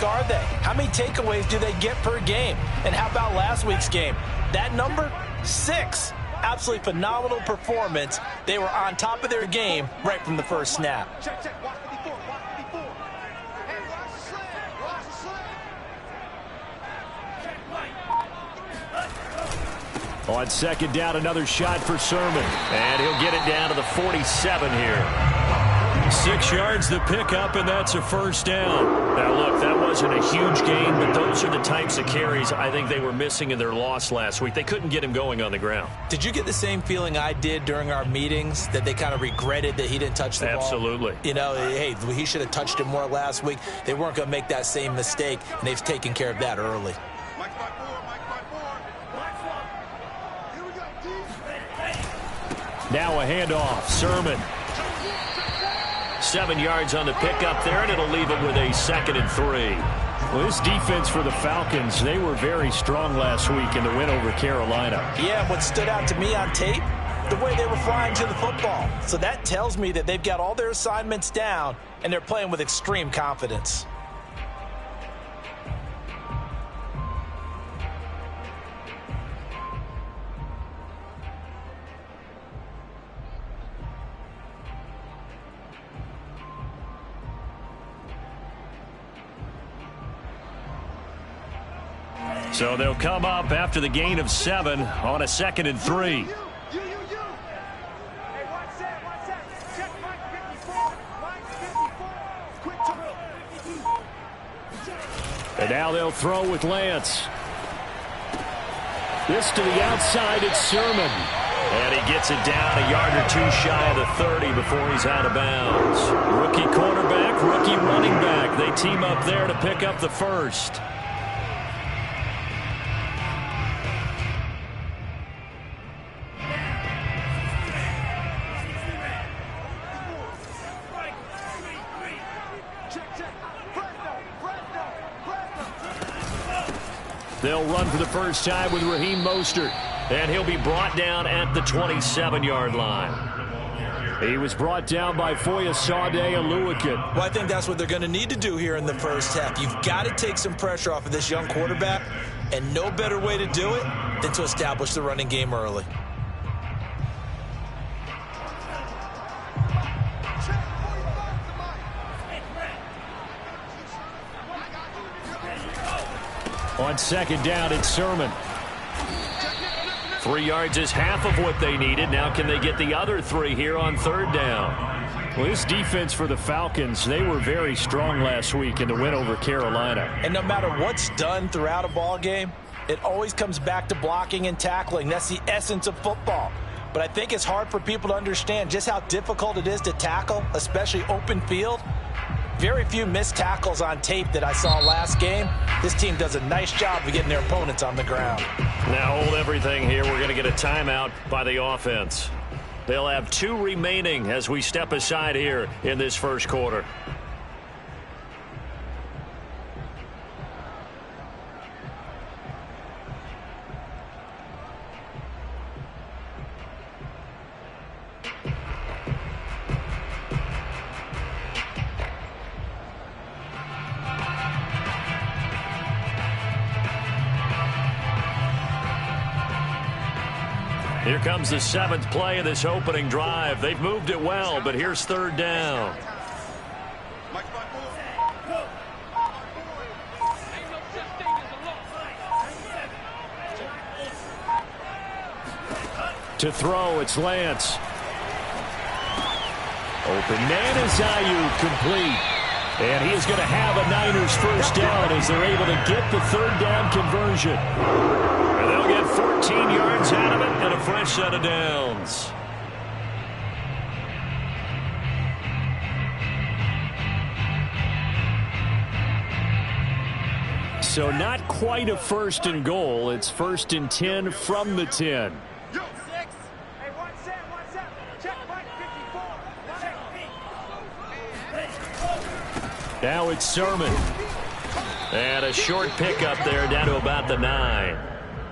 are they? How many takeaways do they get per game? And how about last week's game? That number, 6. Absolutely phenomenal performance. They were on top of their game right from the first snap. On second down, another shot for Sermon. And he'll get it down to the 47 here. 6 yards the pickup, and that's a first down. Now, look, that wasn't a huge gain, but those are the types of carries I think they were missing in their loss last week. They couldn't get him going on the ground. Did you get the same feeling I did during our meetings, that they kind of regretted that he didn't touch the ball? Absolutely. You know, hey, he should have touched it more last week. They weren't going to make that same mistake, and they've taken care of that early. Now a handoff. Sermon. 7 yards on the pickup there, and it'll leave it with a 2nd and 3. Well, this defense for the Falcons, they were very strong last week in the win over Carolina. Yeah, what stood out to me on tape, the way they were flying to the football. So that tells me that they've got all their assignments down, and they're playing with extreme confidence. So they'll come up after the gain of 7 on a 2nd and 3. And now they'll throw with Lance. This to the outside, it's Sermon. And he gets it down a yard or 2 shy of the 30 before he's out of bounds. Rookie quarterback, rookie running back. They team up there to pick up the first. They'll run for the first time with Raheem Mostert, and he'll be brought down at the 27-yard line. He was brought down by Foyesade Oluwakin. Well, I think that's what they're going to need to do here in the first half. You've got to take some pressure off of this young quarterback, and no better way to do it than to establish the running game early. On second down, it's Sermon. 3 yards is half of what they needed. Now can they get the other 3 here on third down? Well, this defense for the Falcons, they were very strong last week in the win over Carolina. And no matter what's done throughout a ball game, it always comes back to blocking and tackling. That's the essence of football. But I think it's hard for people to understand just how difficult it is to tackle, especially open field. Very few missed tackles on tape that I saw last game. This team does a nice job of getting their opponents on the ground. Now hold everything here. We're going to get a timeout by the offense. They'll have 2 remaining as we step aside here in this first quarter. Here comes the 7th play of this opening drive. They've moved it well, but here's third down. To throw, it's Lance. Open man is Ayuk, complete. And he is going to have a Niners first down as they're able to get the third down conversion. And they'll get 14 yards out of it and a fresh set of downs. So not quite a 1st and goal. It's 1st and 10 from the 10. Now it's Sermon. And a short pickup there down to about the 9.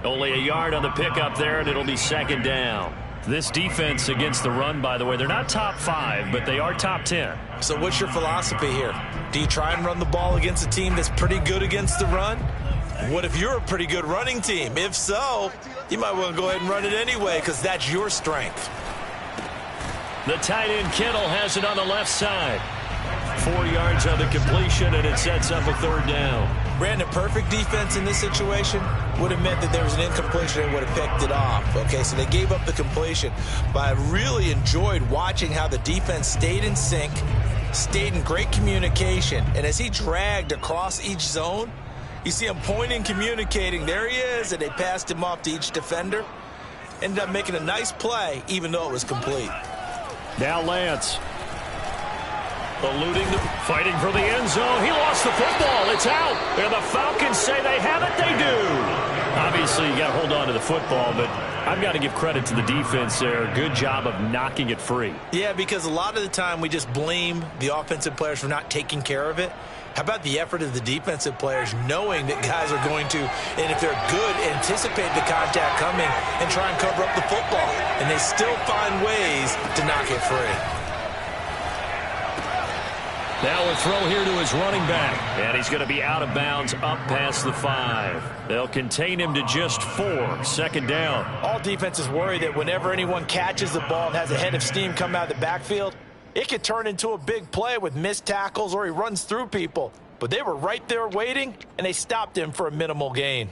Only a yard on the pickup there, and it'll be 2nd down. This defense against the run, by the way, they're not top 5, but they are top 10. So what's your philosophy here? Do you try and run the ball against a team that's pretty good against the run? What if you're a pretty good running team? If so, you might want to go ahead and run it anyway because that's your strength. The tight end Kittle has it on the left side. 4 yards on the completion, and it sets up a third down. Brandon, perfect defense in this situation would have meant that there was an incompletion and would have picked it off. Okay, so they gave up the completion. But I really enjoyed watching how the defense stayed in sync, stayed in great communication. And as he dragged across each zone, you see him pointing, communicating. There he is, and they passed him off to each defender. Ended up making a nice play, even though it was complete. Now Lance. Eluding, fighting for the end zone. He lost the football. It's out. And the Falcons say they have it. They do. Obviously, you got to hold on to the football, but I've got to give credit to the defense there. Good job of knocking it free. Yeah, because a lot of the time we just blame the offensive players for not taking care of it. How about the effort of the defensive players knowing that guys are going to, and if they're good, anticipate the contact coming and try and cover up the football. And they still find ways to knock it free. Now a throw here to his running back. And he's going to be out of bounds up past the 5. They'll contain him to just 4. Second down. All defenses worry that whenever anyone catches the ball and has a head of steam come out of the backfield, it could turn into a big play with missed tackles or he runs through people. But they were right there waiting, and they stopped him for a minimal gain.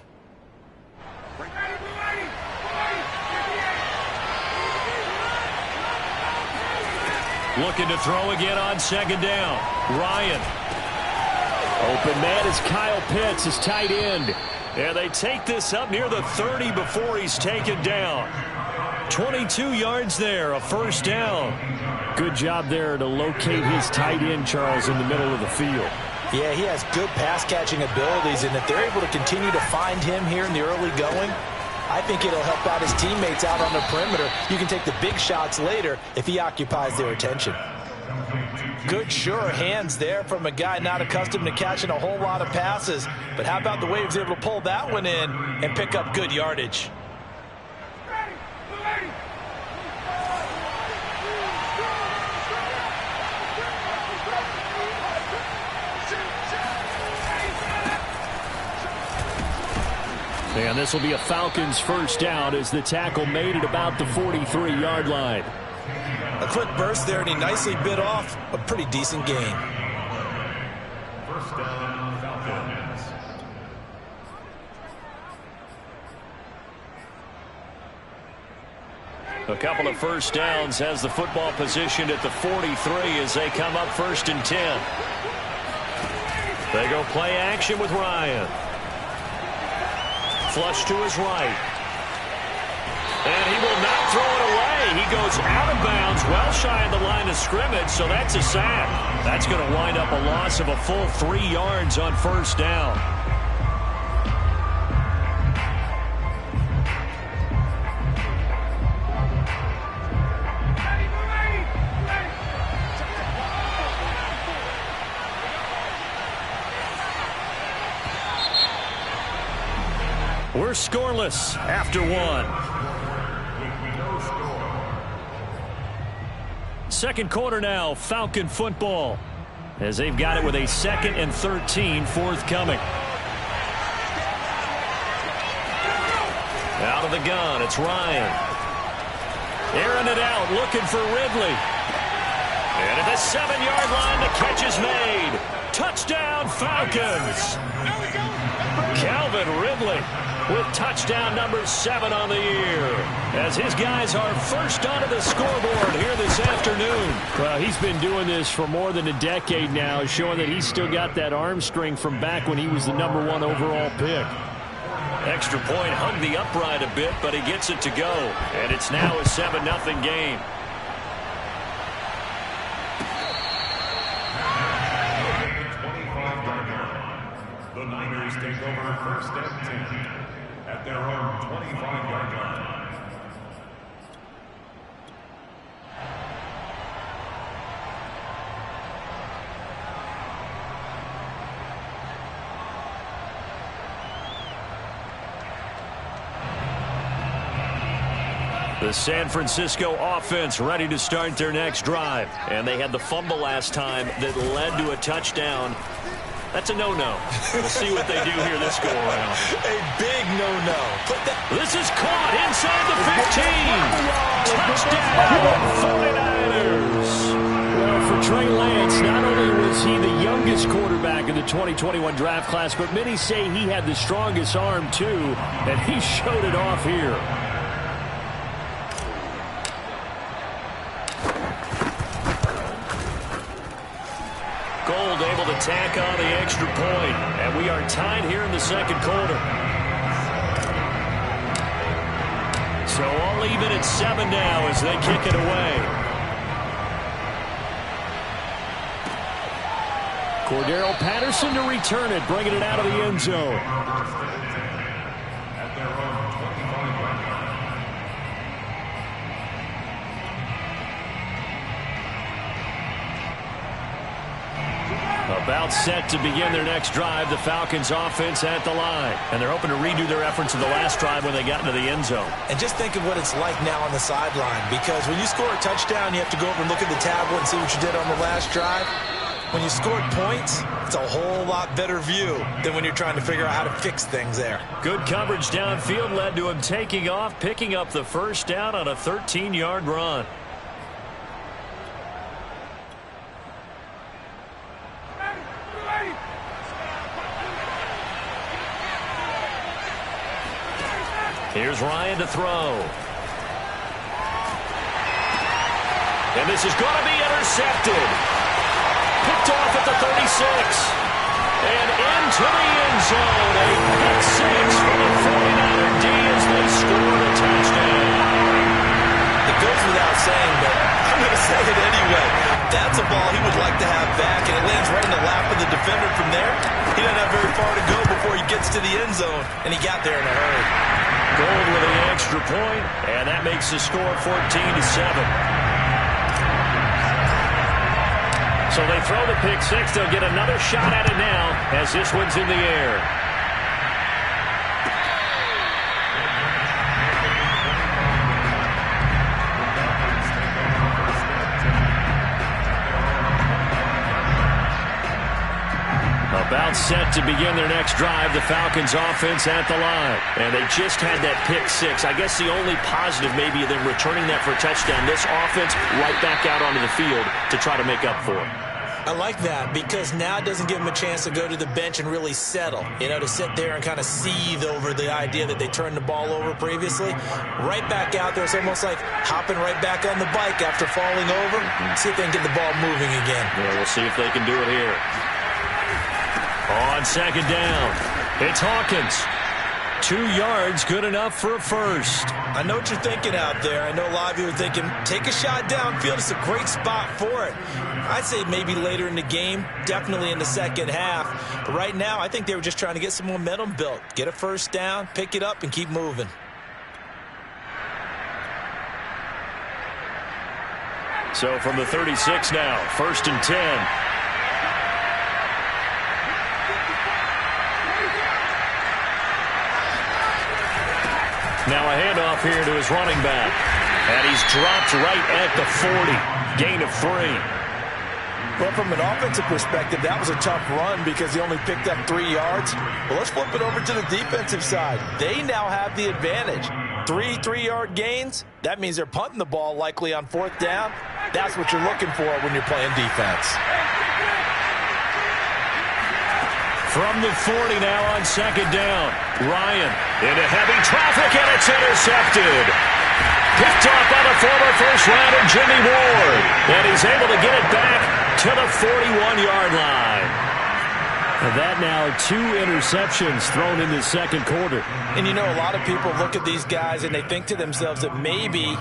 Looking to throw again on second down. Ryan. Open man is Kyle Pitts, his tight end. And they take this up near the 30 before he's taken down. 22 yards there, a first down. Good job there to locate his tight end, Charles, in the middle of the field. Yeah, he has good pass-catching abilities, and if they're able to continue to find him here in the early going, I think it'll help out his teammates out on the perimeter. You can take the big shots later if he occupies their attention. Good, sure hands there from a guy not accustomed to catching a whole lot of passes. But how about the way he was able to pull that one in and pick up good yardage? And this will be a Falcons first down as the tackle made it about the 43-yard line. A quick burst there, and he nicely bit off a pretty decent gain. First down, Falcons. A couple of first downs has the football positioned at the 43 as they come up 1st and 10. They go play action with Ryan. Flush to his right. And he will not throw it away. He goes out of bounds, well shy of the line of scrimmage, so that's a sack. That's going to wind up a loss of a full 3 yards on first down. We're scoreless after 1. Second quarter now, Falcon football, as they've got it with a 2nd and 13 forthcoming. Out of the gun, it's Ryan. Airing it out, looking for Ridley. And at the 7-yard line, the catch is made. Touchdown, Falcons. Calvin Ridley with touchdown number 7 on the year, as his guys are first onto the scoreboard here this afternoon. Well, he's been doing this for more than a decade now, showing that he's still got that arm strength from back when he was the number 1 overall pick. Extra point hugged the upright a bit, but he gets it to go, and it's now a 7-0 game. The Niners take over 1st and 10 at their own 25-yard line. The San Francisco offense ready to start their next drive. And they had the fumble last time that led to a touchdown. That's a no-no. We'll see what they do here this go-around. A big no-no. This is caught inside the 15. Touchdown, 49ers. Well, for Trey Lance, not only was he the youngest quarterback in the 2021 draft class, but many say he had the strongest arm, too, and he showed it off here. Gold able to tack on the extra point, and we are tied here in the second quarter. So all even at 7 now as they kick it away. Cordero Patterson to return it, bringing it out of the end zone. At their own 25-yard line. About set to begin their next drive, the Falcons offense at the line. And they're hoping to redo their efforts in the last drive when they got into the end zone. And just think of what it's like now on the sideline, because when you score a touchdown, you have to go over and look at the tablet and see what you did on the last drive. When you scored points, it's a whole lot better view than when you're trying to figure out how to fix things there. Good coverage downfield led to him taking off, picking up the first down on a 13-yard run. Here's Ryan to throw. And this is going to be intercepted. Picked off at the 36. And into the end zone. A pick six for the 49er D as they score a touchdown. It goes without saying, but I'm going to say it anyway. That's a ball he would like to have back, and it lands right in the lap of the defender from there. He doesn't have very far to go before he gets to the end zone, and he got there in a hurry. Gold with an extra point, and that makes the score 14-7. So they throw the pick six. They'll get another shot at it now as this one's in the air. About set to begin their next drive, the Falcons offense at the line. And they just had that pick six. I guess the only positive maybe of them returning that for a touchdown. This offense right back out onto the field to try to make up for it. I like that because now it doesn't give them a chance to go to the bench and really settle. You know, to sit there and kind of seethe over the idea that they turned the ball over previously. Right back out there, it's almost like hopping right back on the bike after falling over. See if they can get the ball moving again. Yeah, we'll see if they can do it here. On second down, it's Hawkins. 2 yards, good enough for a first. I know what you're thinking out there. I know a lot of you are thinking, take a shot downfield. It's a great spot for it. I'd say maybe later in the game, definitely in the second half. But right now, I think they were just trying to get some momentum built. Get a first down, pick it up, and keep moving. So from the 36 now, 1st and 10. Now a handoff here to his running back. And he's dropped right at the 40. Gain of 3. Well, from an offensive perspective, that was a tough run because he only picked up 3 yards. Well, let's flip it over to the defensive side. They now have the advantage. 3 3-yard gains. That means they're punting the ball likely on 4th down. That's what you're looking for when you're playing defense. From the 40 now on second down. Ryan into heavy traffic, and it's intercepted. Picked off by the former first-rounder Jimmy Ward. And he's able to get it back to the 41-yard line. And that now 2 interceptions thrown in the second quarter. And you know, a lot of people look at these guys and they think to themselves that maybe,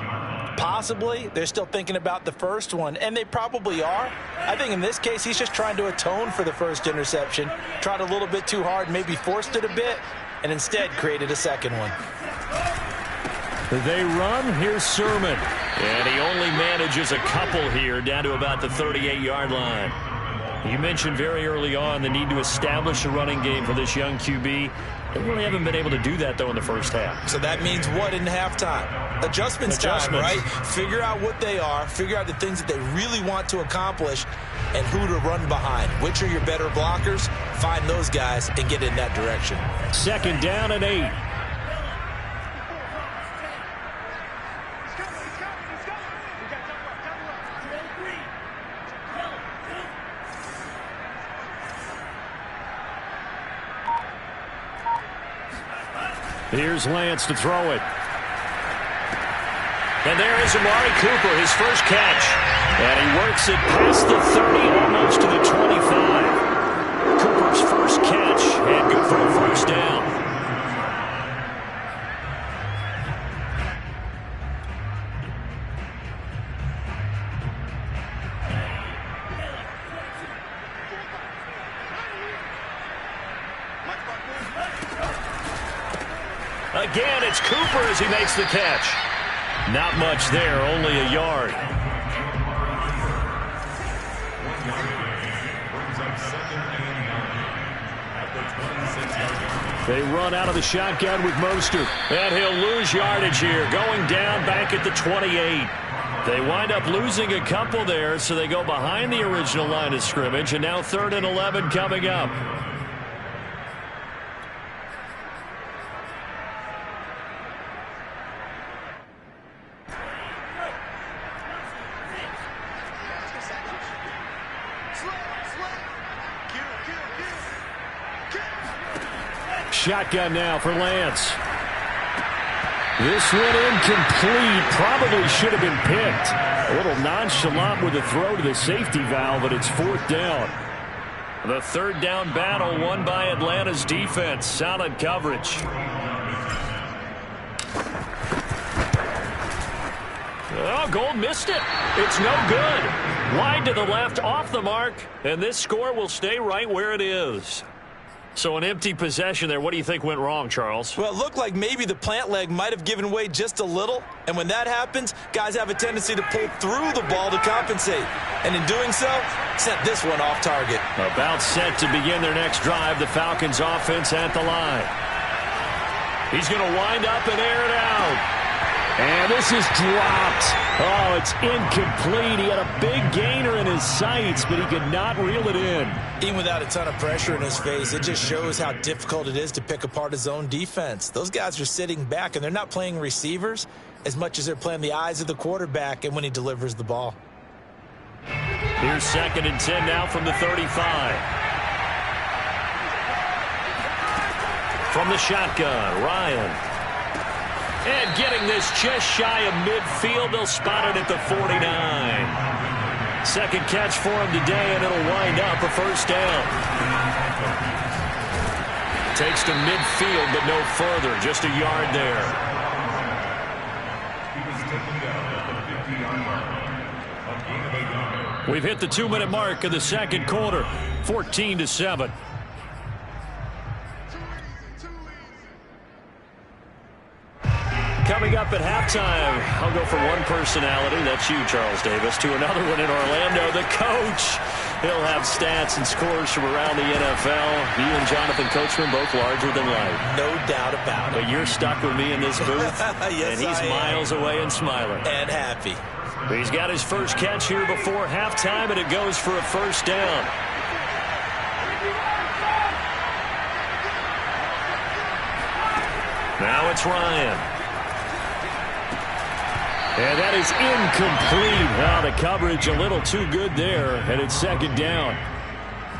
possibly, they're still thinking about the first one, and they probably are. I think in this case, he's just trying to atone for the first interception, tried a little bit too hard, maybe forced it a bit, and instead created a second one. They run. Here's Sermon. And he only manages a couple here down to about the 38-yard line. You mentioned very early on the need to establish a running game for this young QB. They really haven't been able to do that, though, in the first half. So that means what in halftime? Adjustments time, right? Figure out what they are, figure out the things that they really want to accomplish, and who to run behind. Which are your better blockers? Find those guys and get in that direction. 2nd down and 8. Here's Lance to throw it. And there is Amari Cooper, his first catch. And he works it past the 30, almost to the 25. Cooper's first catch, and good for a first down. Again, it's Cooper as he makes the catch. Not much there, only a yard. They run out of the shotgun with Mostert. And he'll lose yardage here, going down back at the 28. They wind up losing a couple there, so they go behind the original line of scrimmage, and now 3rd and 11 coming up. Shotgun now for Lance. This one incomplete. Probably should have been picked. A little nonchalant with a throw to the safety valve, but it's 4th down. The 3rd down battle won by Atlanta's defense. Solid coverage. Oh, Gold missed it. It's no good. Wide to the left, off the mark, and this score will stay right where it is. So an empty possession there. What do you think went wrong, Charles? Well, it looked like maybe the plant leg might have given way just a little. And when that happens, guys have a tendency to pull through the ball to compensate. And in doing so, sent this one off target. About set to begin their next drive, the Falcons offense at the line. He's going to wind up and air it out. And this is dropped. Oh, it's incomplete. He had a big gainer in his sights, but he could not reel it in. Even without a ton of pressure in his face, it just shows how difficult it is to pick apart his own defense. Those guys are sitting back, and they're not playing receivers as much as they're playing the eyes of the quarterback and when he delivers the ball. Here's 2nd and 10 now from the 35. From the shotgun, Ryan. And getting this just shy of midfield, they'll spot it at the 49. 2nd catch for him today, and it'll wind up a first down. Takes to midfield, but no further, just a yard there. We've hit the 2-minute mark of the 2nd quarter, 14-7. Coming up at halftime, I'll go from one personality, that's you, Charles Davis, to another one in Orlando, the coach. He'll have stats and scores from around the NFL. You and Jonathan Coachman both larger than life. No doubt about it. But you're stuck with me in this booth, yes, and he's miles away and smiling. And happy. He's got his first catch here before halftime, and it goes for a first down. Now it's Ryan. And that is incomplete. Well, the coverage a little too good there, and it's 2nd down.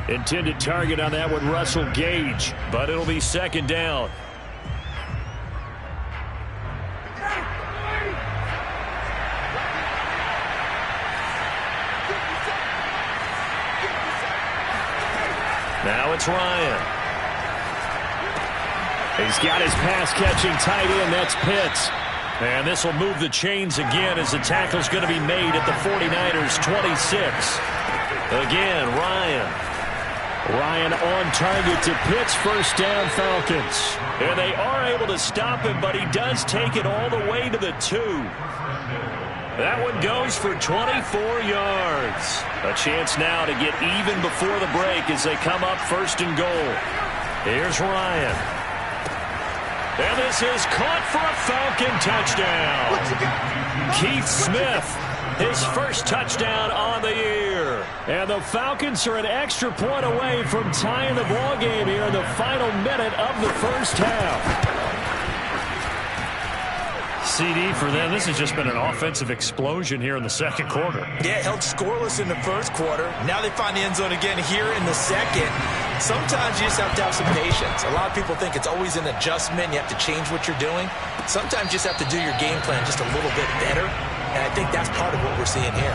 Intended target on that one, Russell Gage, but it'll be 2nd down. Now it's Ryan. He's got his pass-catching tight end. That's Pitts. And this will move the chains again as the tackle's going to be made at the 49ers' 26. Again, Ryan. Ryan on target to Pitts, first down Falcons. And they are able to stop him, but he does take it all the way to the 2. That one goes for 24 yards. A chance now to get even before the break as they come up first and goal. Here's Ryan. And this is caught for a Falcon touchdown. Keith Smith, his first touchdown on the year. And the Falcons are an extra point away from tying the ball game here in the final minute of the first half. CD for them. This has just been an offensive explosion here in the second quarter. Yeah, held scoreless in the first quarter. Now they find the end zone again here in the second. Sometimes you just have to have some patience. A lot of people think it's always an adjustment. You have to change what you're doing. Sometimes you just have to do your game plan just a little bit better. And I think that's part of what we're seeing here.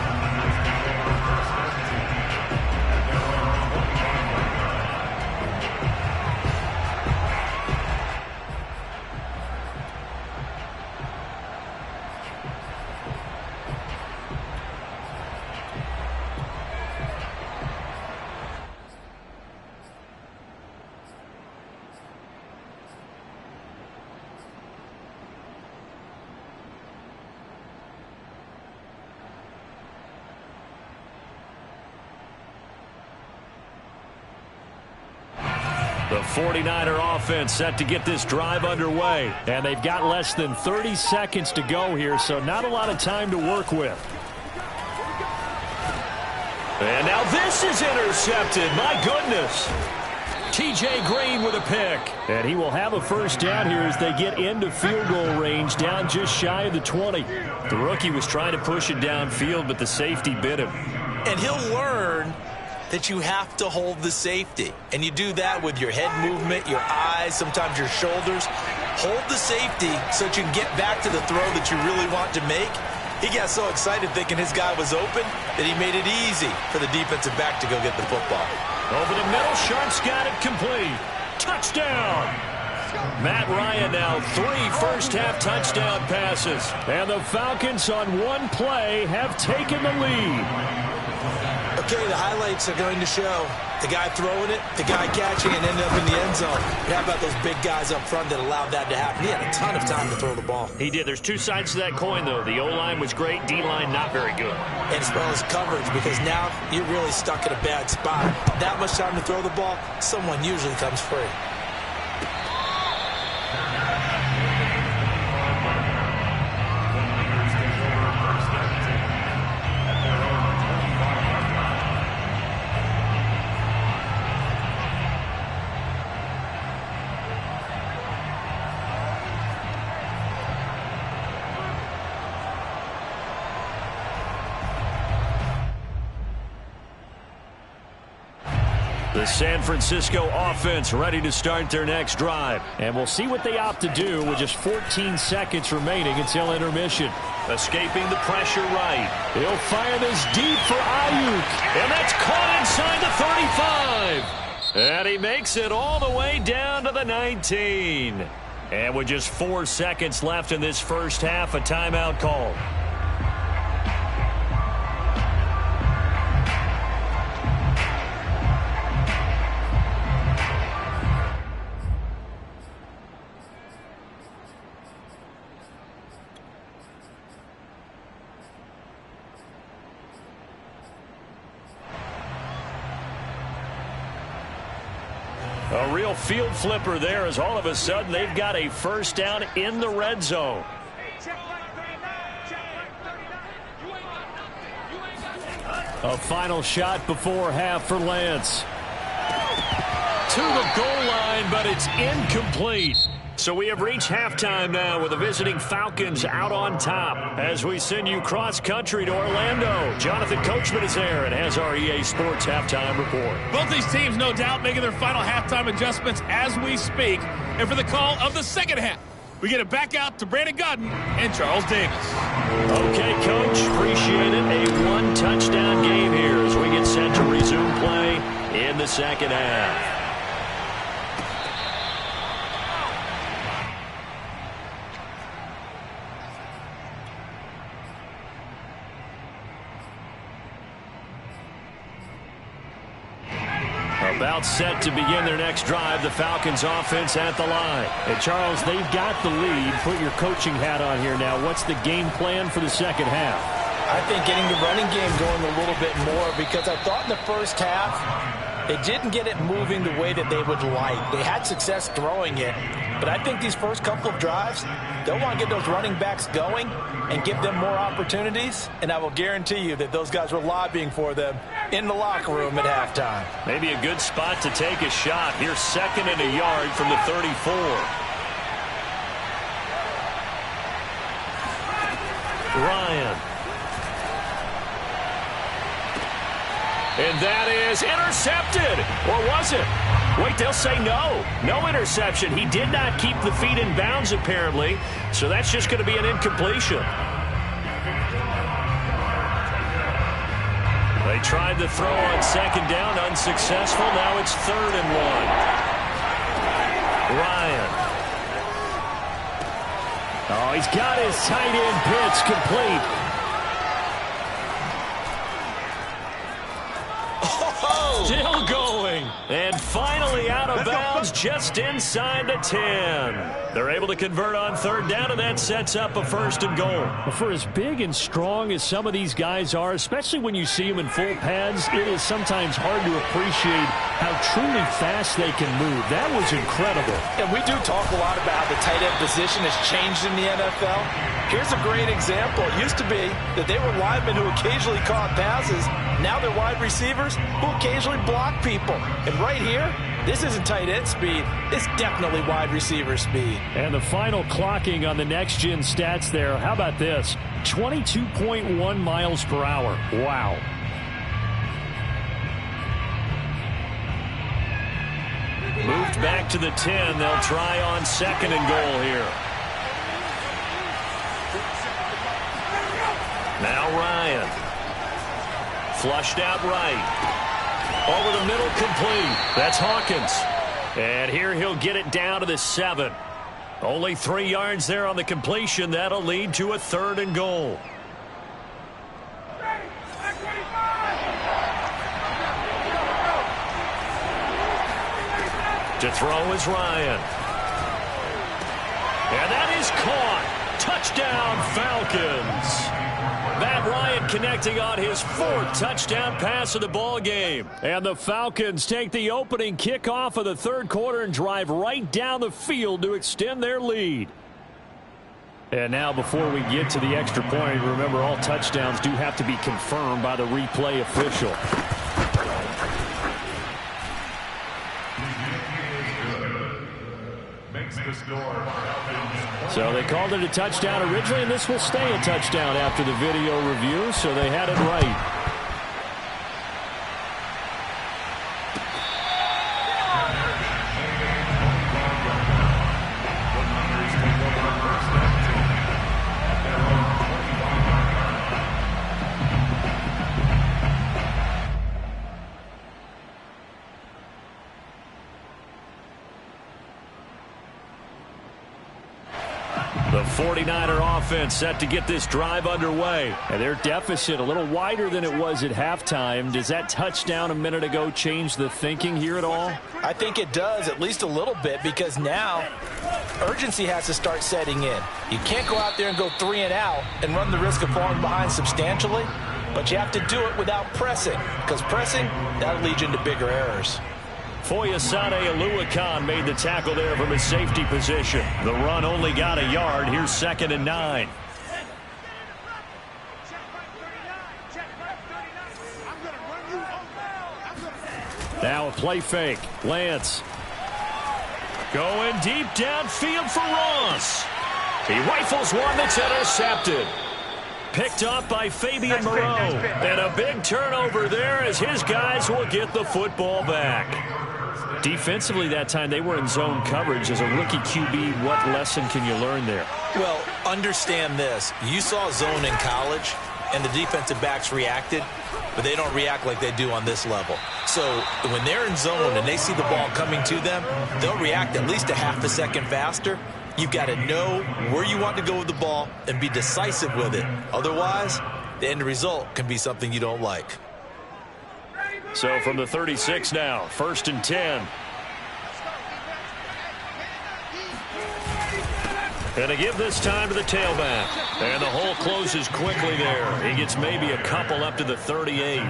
The 49er offense set to get this drive underway. And they've got less than 30 seconds to go here, so not a lot of time to work with. And now this is intercepted. My goodness. T.J. Green with a pick. And he will have a first down here as they get into field goal range, down just shy of the 20. The rookie was trying to push it downfield, but the safety bit him. And he'll learn that you have to hold the safety. And you do that with your head movement, your eyes, sometimes your shoulders. Hold the safety so that you can get back to the throw that you really want to make. He got so excited thinking his guy was open that he made it easy for the defensive back to go get the football. Over the middle, Sharp's got it complete. Touchdown! Matt Ryan now 3 first-half touchdown passes. And the Falcons on one play have taken the lead. Okay, the highlights are going to show the guy throwing it, the guy catching it, and ended up in the end zone. But how about those big guys up front that allowed that to happen? He had a ton of time to throw the ball. He did. There's two sides to that coin, though. The O-line was great, D-line not very good. And as well as coverage, because now you're really stuck in a bad spot. That much time to throw the ball, someone usually comes free. The San Francisco offense ready to start their next drive. And we'll see what they opt to do with just 14 seconds remaining until intermission. Escaping the pressure right. He'll fire this deep for Ayuk. And that's caught inside the 35. And he makes it all the way down to the 19. And with just 4 seconds left in this first half, a timeout called. A real field flipper there as all of a sudden they've got a first down in the red zone. A final shot before half for Lance. To the goal line, but it's incomplete. So we have reached halftime now with the visiting Falcons out on top. As we send you cross-country to Orlando, Jonathan Coachman is there and has our EA Sports halftime report. Both these teams, no doubt, making their final halftime adjustments as we speak. And for the call of the second half, we get it back out to Brandon Godden and Charles Davis. Okay, Coach, appreciate it. A one-touchdown game here as we get set to resume play in the second half. About set to begin their next drive, the Falcons offense at the line. And Charles, they've got the lead. Put your coaching hat on here now. What's the game plan for the second half? I think getting the running game going a little bit more, because I thought in the first half they didn't get it moving the way that they would like. They had success throwing it, but I think these first couple of drives, they'll want to get those running backs going and give them more opportunities, and I will guarantee you that those guys were lobbying for them in the locker room at halftime. Maybe a good spot to take a shot. Here's 2nd and a yard from the 34. Ryan. And that is intercepted. Or was it? Wait, they'll say no. No interception. He did not keep the feet in bounds, apparently. So that's just going to be an incompletion. They tried to throw on 2nd down, unsuccessful. Now it's 3rd and 1. Ryan. Oh, he's got his tight end pitch complete. Still going. And finally out of bounds just inside the 10. They're able to convert on 3rd down, and that sets up a 1st and goal. Well, for as big and strong as some of these guys are, especially when you see them in full pads, it is sometimes hard to appreciate how truly fast they can move. That was incredible. And we do talk a lot about how the tight end position has changed in the NFL. Here's a great example. It used to be that they were linemen who occasionally caught passes. Now they're wide receivers who occasionally block people. And right here, this isn't tight end speed. It's definitely wide receiver speed. And the final clocking on the next-gen stats there, how about this? 22.1 miles per hour. Wow. Moved back to the 10. They'll try on 2nd and goal here. Now Ryan. Flushed out right. Over the middle, complete. That's Hawkins. And here he'll get it down to the 7. Only 3 yards there on the completion. That'll lead to a 3rd and goal. To throw is Ryan. And that is caught. Touchdown, Falcons. Matt Ryan connecting on his 4th touchdown pass of the ball game. And the Falcons take the opening kickoff of the 3rd quarter and drive right down the field to extend their lead. And now before we get to the extra point, remember all touchdowns do have to be confirmed by the replay official. So they called it a touchdown originally, and this will stay a touchdown after the video review, so they had it right. The 49er offense set to get this drive underway. And their deficit a little wider than it was at halftime. Does that touchdown a minute ago change the thinking here at all? I think it does, at least a little bit, because now urgency has to start setting in. You can't go out there and go 3 and out and run the risk of falling behind substantially, but you have to do it without pressing, because pressing, that'll lead you into bigger errors. Foyesade Aluakan made the tackle there from his safety position. The run only got a yard. Here's 2nd and 9. Now a play fake. Lance. Going deep downfield for Ross. He rifles one that's intercepted. Picked up by Fabian Moreau. And a big turnover there as his guys will get the football back. Defensively that time, they were in zone coverage. As a rookie QB, what lesson can you learn there? Well, understand this. You saw zone in college, and the defensive backs reacted, but they don't react like they do on this level. So when they're in zone and they see the ball coming to them, they'll react at least a half a second faster. You've got to know where you want to go with the ball and be decisive with it. Otherwise, the end result can be something you don't like. So from the 36 now, 1st and 10. And to give this time to the tailback. And the hole closes quickly there. He gets maybe a couple up to the 38.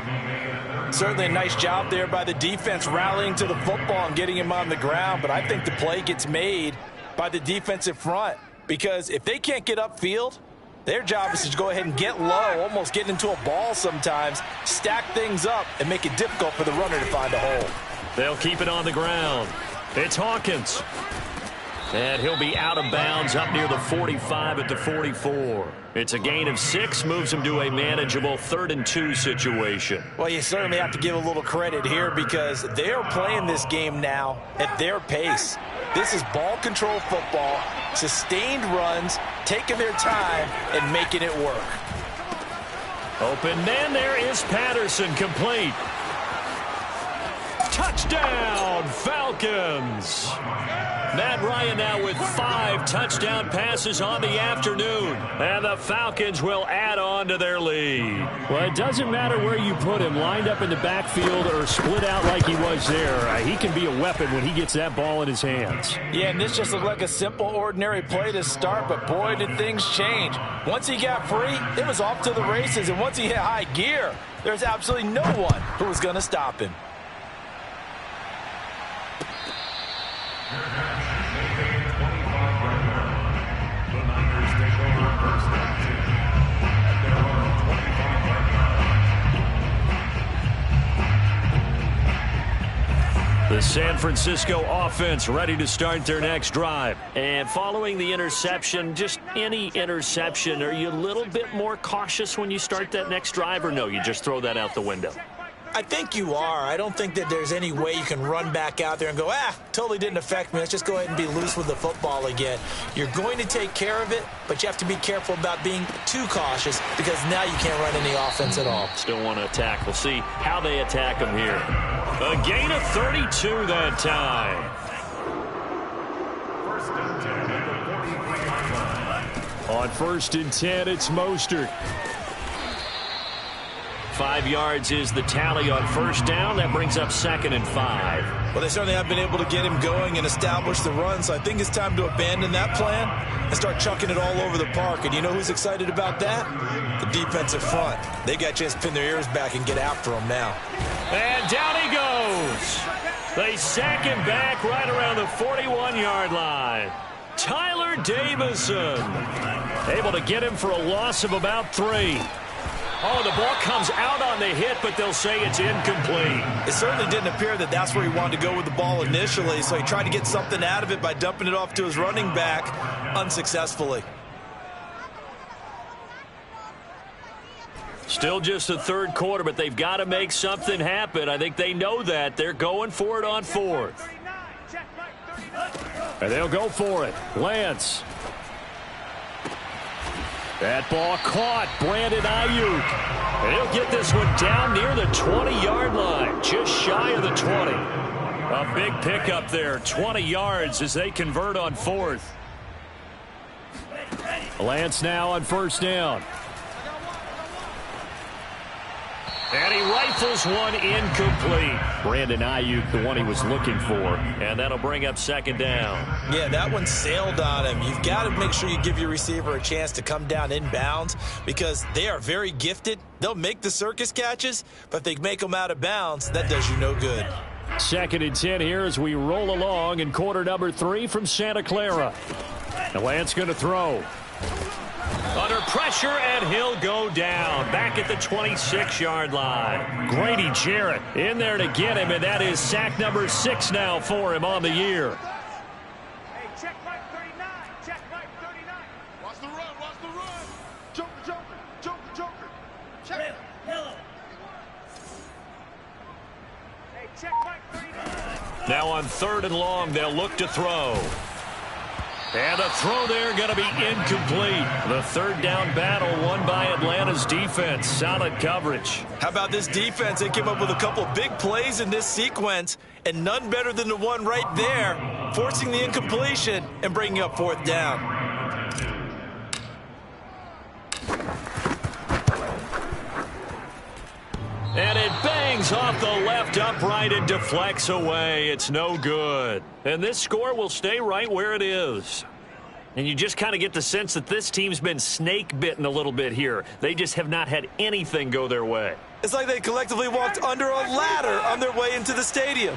Certainly a nice job there by the defense rallying to the football and getting him on the ground. But I think the play gets made by the defensive front. Because if they can't get upfield, their job is to go ahead and get low, almost get into a ball sometimes, stack things up, and make it difficult for the runner to find a hole. They'll keep it on the ground. It's Hawkins. And he'll be out of bounds up near the 45 at the 44. It's a gain of 6, moves him to a manageable 3rd and 2 situation. Well, you certainly have to give a little credit here because they're playing this game now at their pace. This is ball control football, sustained runs, taking their time, and making it work. Open man, there is Patterson, complete. Touchdown, Falcons! Matt Ryan now with 5 touchdown passes on the afternoon. And the Falcons will add on to their lead. Well, it doesn't matter where you put him, lined up in the backfield or split out like he was there. He can be a weapon when he gets that ball in his hands. Yeah, and this just looked like a simple, ordinary play to start, but boy, did things change. Once he got free, it was off to the races, and once he hit high gear, there's absolutely no one who was going to stop him. The San Francisco offense ready to start their next drive. And following the interception, just any interception, are you a little bit more cautious when you start that next drive, or no, you just throw that out the window? I think you are. I don't think that there's any way you can run back out there and go, totally didn't affect me. Let's just go ahead and be loose with the football again. You're going to take care of it, but you have to be careful about being too cautious because now you can't run any offense at all. Still want to attack. We'll see how they attack them here. A gain of 32 that time. On 1st and 10, it's Mostert. 5 yards is the tally on 1st down. That brings up 2nd and 5. Well, they certainly have been able to get him going and establish the run, so I think it's time to abandon that plan and start chucking it all over the park. And you know who's excited about that? The defensive front. They got a chance to pin their ears back and get after him now. And down he goes. They sack him back right around the 41-yard line. Tyler Davison able to get him for a loss of about 3. Oh, the ball comes out on the hit, but they'll say it's incomplete. It certainly didn't appear that that's where he wanted to go with the ball initially, so he tried to get something out of it by dumping it off to his running back unsuccessfully. Still just the 3rd quarter, but they've got to make something happen. I think they know that. They're going for it on 4th. And they'll go for it. Lance. That ball caught. Brandon Ayuk. And he'll get this one down near the 20-yard line, just shy of the 20. A big pickup there, 20 yards as they convert on 4th. Lance now on 1st down. And he rifles one incomplete. Brandon Ayuk, the one he was looking for. And that'll bring up 2nd down. Yeah, that one sailed on him. You've got to make sure you give your receiver a chance to come down inbounds because they are very gifted. They'll make the circus catches, but if they make them out of bounds, that does you no good. 2nd and 10 here as we roll along in quarter number 3 from Santa Clara. The Lance going to throw. Under pressure, and he'll go down back at the 26-yard line. Grady Jarrett in there to get him, and that is sack number 6 now for him on the year. Hey, check Mike 39. Check Mike 39. Watch the run. Watch the run. Joker, Joker. Joker, Joker. Check. Yellow. Hey, check Mike 39. Now on 3rd and long, they'll look to throw. And the throw there going to be incomplete. The 3rd down battle won by Atlanta's defense. Solid coverage. How about this defense? They came up with a couple big plays in this sequence, and none better than the one right there, forcing the incompletion and bringing up 4th down. And it bangs. Swings off the left upright and deflects away. It's no good. And this score will stay right where it is. And you just kind of get the sense that this team's been snake-bitten a little bit here. They just have not had anything go their way. It's like they collectively walked under a ladder on their way into the stadium.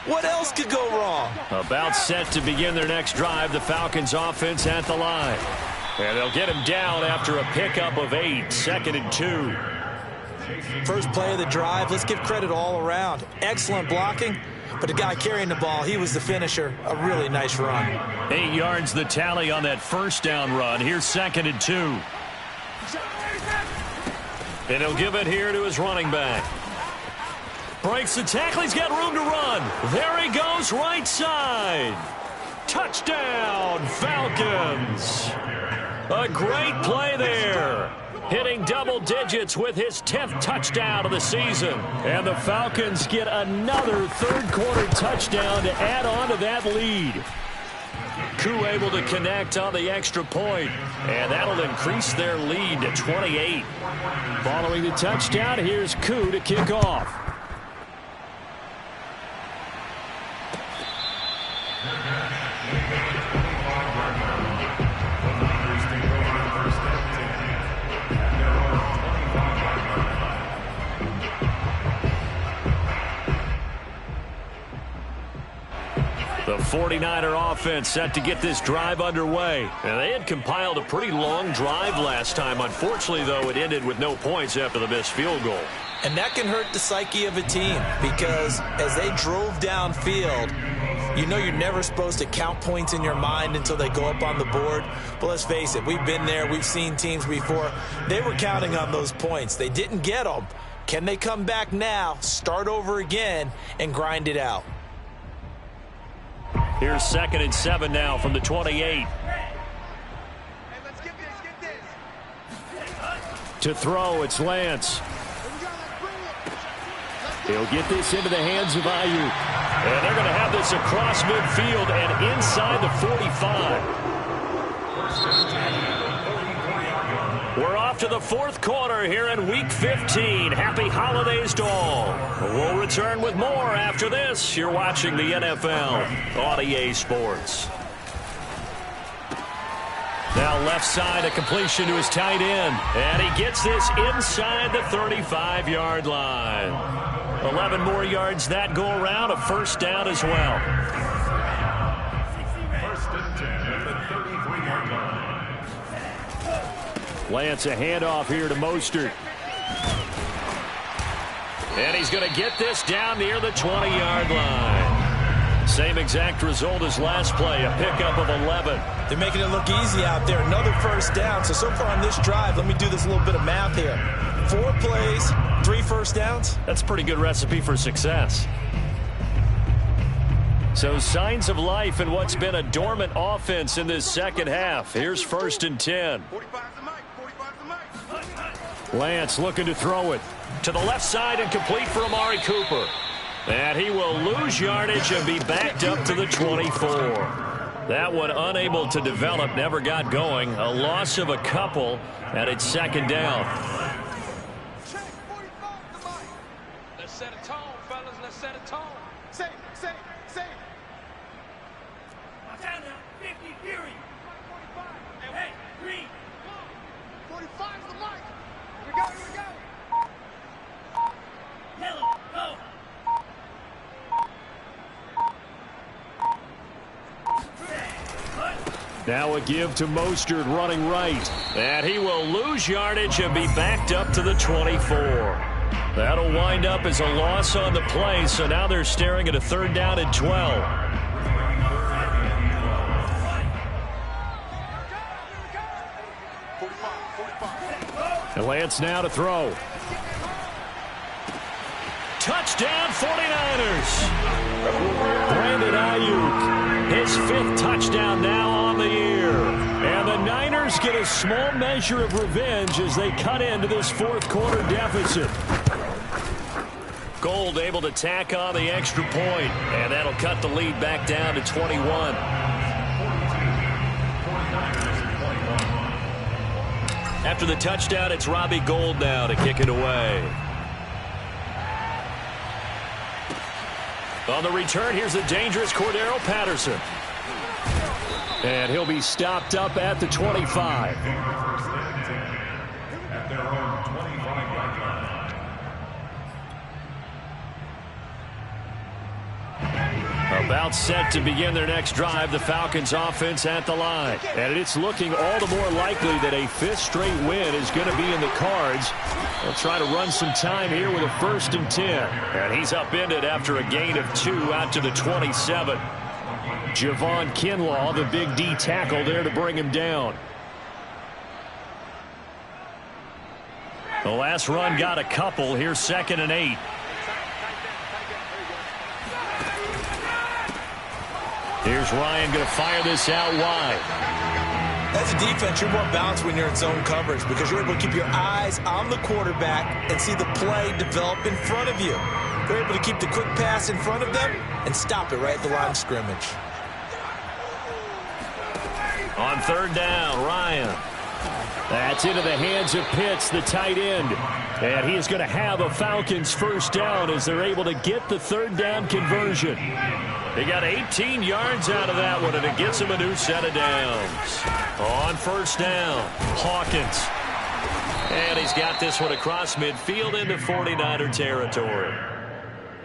What else could go wrong? About set to begin their next drive, the Falcons offense at the line. And they'll get him down after a pickup of 8, 2nd and 2. First play of the drive, let's give credit all around. Excellent blocking, but the guy carrying the ball, he was the finisher. A really nice run. 8 yards the tally on that first down run. Here's 2nd and 2. And he'll give it here to his running back. Breaks the tackle. He's got room to run. There he goes, right side. Touchdown, Falcons. A great play there. Hitting double digits with his 10th touchdown of the season. And the Falcons get another third-quarter touchdown to add on to that lead. Koo able to connect on the extra point, and that'll increase their lead to 28. Following the touchdown, here's Koo to kick off. The 49er offense set to get this drive underway. And they had compiled a pretty long drive last time. Unfortunately, though, it ended with no points after the missed field goal. And that can hurt the psyche of a team because as they drove downfield, you know you're never supposed to count points in your mind until they go up on the board. But let's face it, we've been there. We've seen teams before. They were counting on those points. They didn't get them. Can they come back now, start over again, and grind it out? Here's 2nd and 7 now from the 28. To throw, it's Lance. He'll get this into the hands of Ayuk. And they're going to have this across midfield and inside the 45. We're off to the 4th quarter here in Week 15. Happy holidays to all. We'll return with more after this. You're watching the NFL on EA Sports. Now left side, a completion to his tight end. And he gets this inside the 35-yard line. 11 more yards that go around, a first down as well. First and 10 at the 33-yard line. Lance, a handoff here to Mostert. And he's going to get this down near the 20-yard line. Same exact result as last play, a pickup of 11. They're making it look easy out there. Another first down. So far on this drive, let me do this little bit of math here. 4 plays, 3 first downs. That's a pretty good recipe for success. So signs of life in what's been a dormant offense in this second half. Here's 1st and 10. Lance looking to throw it. To the left side and complete for Amari Cooper. And he will lose yardage and be backed up to the 24. That one unable to develop, never got going. A loss of a couple, and it's 2nd down. Let's set a tone, fellas. Let's set a tone. Say. Down there, 50, period. 45. Hey, green. 45 is the mark. Here we go. Yellow, go. Now a give to Mostert running right. And he will lose yardage and be backed up to the 24. That'll wind up as a loss on the play, so now they're staring at a 3rd down and 12. And Lance now to throw. Touchdown 49ers. Brandon Ayuk, His 5th touchdown now on the year. and the Niners get a small measure of revenge as they cut into this 4th quarter deficit. Gold able to tack on the extra point, and that'll cut the lead back down to 21. After the touchdown, it's Robbie Gould now to kick it away. On the return, here's the dangerous Cordero Patterson. And he'll be stopped up at the 25. At their own 25-yard line. About set to begin their next drive, the Falcons offense at the line. And it's looking all the more likely that a fifth straight win is going to be in the cards. They'll try to run some time here with a 1st and 10. And he's upended after a gain of 2 out to the 27. Javon Kinlaw, the big D tackle there to bring him down. The last run got a couple. Here's 2nd and 8. Here's Ryan going to fire this out wide. As a defense, you're more balanced when you're in zone coverage because you're able to keep your eyes on the quarterback and see the play develop in front of you. They're able to keep the quick pass in front of them and stop it right at the line of scrimmage. On 3rd down, Ryan. That's into the hands of Pitts, the tight end. And he is going to have a Falcons 1st down as they're able to get the 3rd down conversion. They got 18 yards out of that one, and it gets him a new set of downs. On 1st down, Hawkins. And he's got this one across midfield into 49er territory.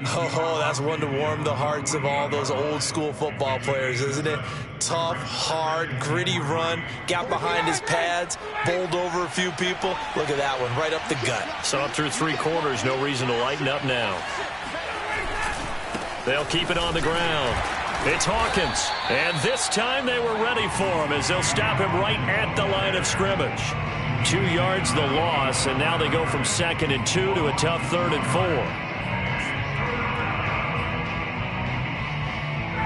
Oh, that's one to warm the hearts of all those old school football players, isn't it? Tough, hard, gritty run, got behind his pads, bowled over a few people. Look at that one, right up the gut. So up through 3 quarters, no reason to lighten up now. They'll keep it on the ground. It's Hawkins. And this time they were ready for him as they'll stop him right at the line of scrimmage. 2 yards the loss, and now they go from 2nd and 2 to a tough 3rd and 4.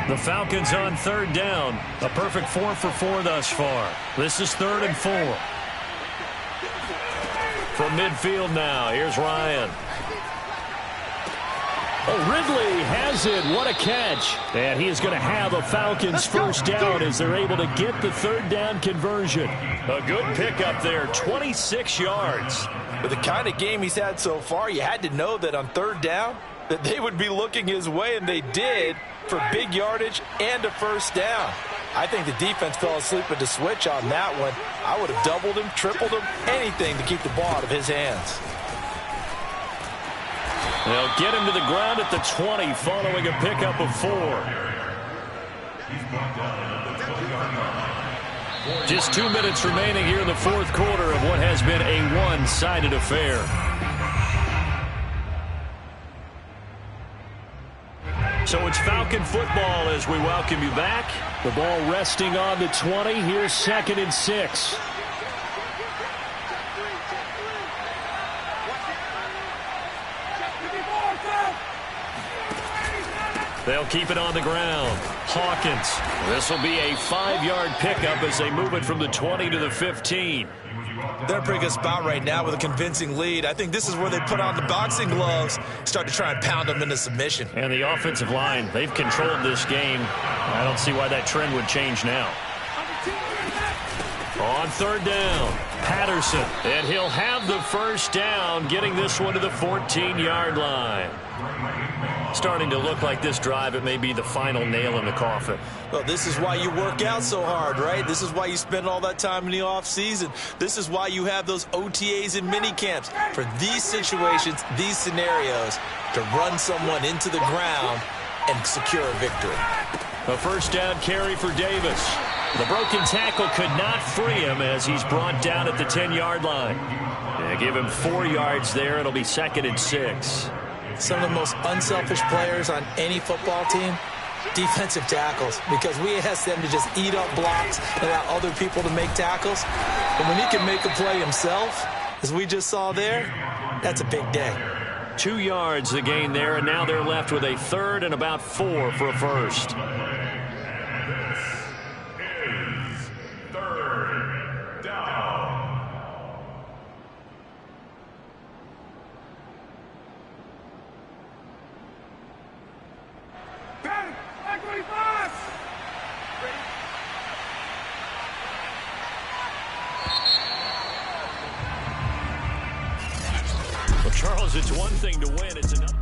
The Falcons on 3rd down. A perfect 4 for 4 thus far. This is 3rd and 4. From midfield now, here's Ryan. Oh, Ridley has it. What a catch. And he is going to have a Falcons 1st down as they're able to get the 3rd down conversion. A good pickup there, 26 yards. With the kind of game he's had so far, you had to know that on 3rd down that they would be looking his way, and they did, for big yardage and a 1st down. I think the defense fell asleep with the switch on that one. I would have doubled him, tripled him, anything to keep the ball out of his hands. They'll get him to the ground at the 20 following a pickup of 4. Just 2 minutes remaining here in the 4th quarter of what has been a one-sided affair. So it's Falcon football as we welcome you back. The ball resting on the 20. Here's 2nd and 6. They'll keep it on the ground. Hawkins. This will be a 5-yard pickup as they move it from the 20 to the 15. They're in a pretty good spot right now with a convincing lead. I think this is where they put on the boxing gloves, start to try and pound them into submission. And the offensive line, they've controlled this game. I don't see why that trend would change now. On 3rd down, Patterson. And he'll have the 1st down, getting this one to the 14-yard line. Starting to look like this drive, it may be the final nail in the coffin. Well, this is why you work out so hard, right? This is why you spend all that time in the offseason. This is why you have those OTAs and mini camps for these situations, these scenarios, to run someone into the ground and secure a victory. A 1st down carry for Davis. The broken tackle could not free him as he's brought down at the 10-yard line. They give him 4 yards there. It'll be 2nd and 6. Some of the most unselfish players on any football team, defensive tackles, because we ask them to just eat up blocks and allow other people to make tackles. But when he can make a play himself, as we just saw there, that's a big day. 2 yards the gain there, and now they're left with a 3rd and about 4 for a 1st. This is 3rd down. Well, Charles, it's one thing to win. It's another.